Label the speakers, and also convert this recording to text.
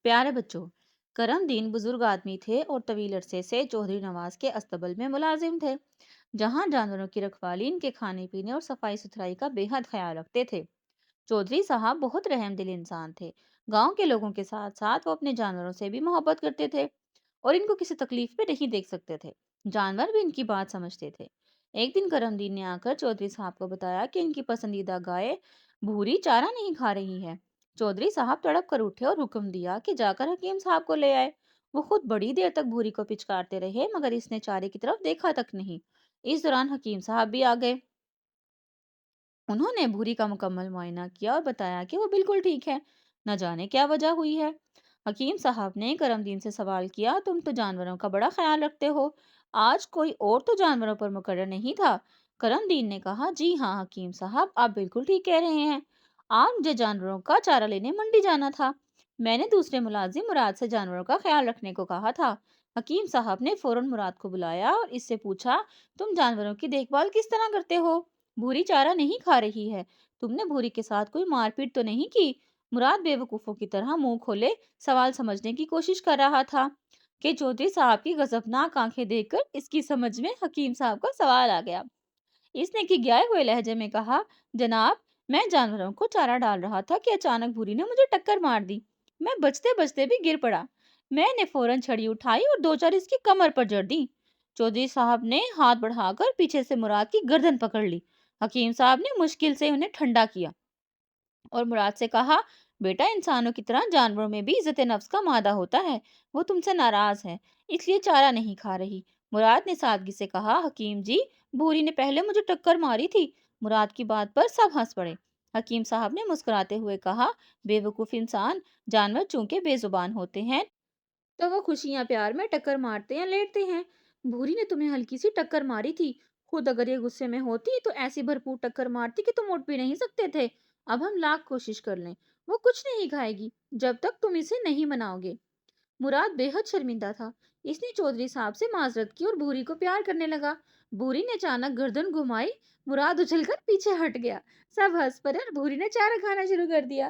Speaker 1: प्यारे बच्चों, करम दीन बुजुर्ग आदमी थे और तवील अरसे से चौधरी नवाज के अस्तबल में मुलाजिम थे, जहां जानवरों की रखवाली, इनके खाने पीने और सफाई सुथराई का बेहद ख्याल रखते थे। चौधरी साहब बहुत रहमदिल इंसान थे। गांव के लोगों के साथ साथ वो अपने जानवरों से भी मोहब्बत करते थे और इनको किसी तकलीफ में नहीं देख सकते थे। जानवर भी इनकी बात समझते थे। एक दिन करमदीन ने आकर चौधरी साहब को बताया कि इनकी पसंदीदा गाय भूरी चारा नहीं खा रही है। चौधरी साहब तड़प कर उठे और हुक्म दिया कि जाकर हकीम साहब को ले आए। वो खुद बड़ी देर तक भूरी को पिचकारते रहे, मगर इसने चारे की तरफ देखा तक नहीं। इस दौरान हकीम साहब भी आ गए। उन्होंने भूरी का मुकम्मल मुआयना किया और बताया कि वो बिल्कुल ठीक है। न जाने क्या वजह हुई है। हकीम साहब ने करमदीन से सवाल किया, तुम तो जानवरों का बड़ा ख्याल रखते हो, आज कोई और तो जानवरों पर मुकर्रर नहीं था? करमदीन ने कहा, जी हाँ हकीम साहब, आप बिल्कुल ठीक कह रहे हैं। आज मुझे जानवरों का चारा लेने मंडी जाना था। मैंने दूसरे मुलाजिम मुराद से जानवरों का ख्याल रखने को कहा था। हकीम साहब ने फौरन मुराद को बुलाया और इससे पूछा, तुम जानवरों की देखभाल किस तरह करते हो? भूरी चारा नहीं खा रही है, तुमने भूरी के साथ कोई मारपीट तो नहीं की? मुराद बेवकूफों की तरह मुंह खोले सवाल समझने की कोशिश कर रहा था कि चौधरी साहब की गजबनाक आंखें देखकर इसकी समझ में हकीम साहब का सवाल आ गया। इसने खिंगाए हुए लहजे में कहा, जनाब, मैं जानवरों को चारा डाल रहा था कि अचानक भूरी ने मुझे टक्कर मार दी। मैं बचते बचते भी गिर पड़ा। मैंने फौरन छड़ी उठाई और दो चार इसकी कमर पर जड़ दी। चौधरी साहब ने हाथ बढ़ाकर पीछे से मुराद की गर्दन पकड़ ली। हकीम साहब ने मुश्किल से उन्हें ठंडा किया और मुराद से कहा, बेटा, इंसानों की तरह जानवरों में भी इज्जत नफ्स का मादा होता है। वो तुमसे नाराज है, इसलिए चारा नहीं खा रही। मुराद ने सादगी से कहा, हकीम जी, भूरी ने पहले मुझे टक्कर मारी थी। मुराद की बात पर सब हंस पड़े। हकीम साहब ने मुस्कुराते हुए कहा, बेवकूफ इंसान, जानवर चूंकि बेजुबान होते हैं तो वो खुशियां प्यार में टक्कर मारते या लेटते हैं। भूरी ने तुम्हें हल्की सी टक्कर मारी थी। खुद अगर ये गुस्से में होती तो ऐसी भरपूर टक्कर मारती कि तुम उठ भी नहीं सकते थे। अब हम लाख कोशिश कर लें, वो कुछ नहीं खाएगी जब तक तुम इसे नहीं मनाओगे। मुराद बेहद शर्मिंदा था। इसने चौधरी साहब से माजरत की और भूरी को प्यार करने लगा। भूरी ने अचानक गर्दन घुमाई। मुराद उछलकर पीछे हट गया। सब हंस पड़े और भूरी ने चारा खाना शुरू कर दिया।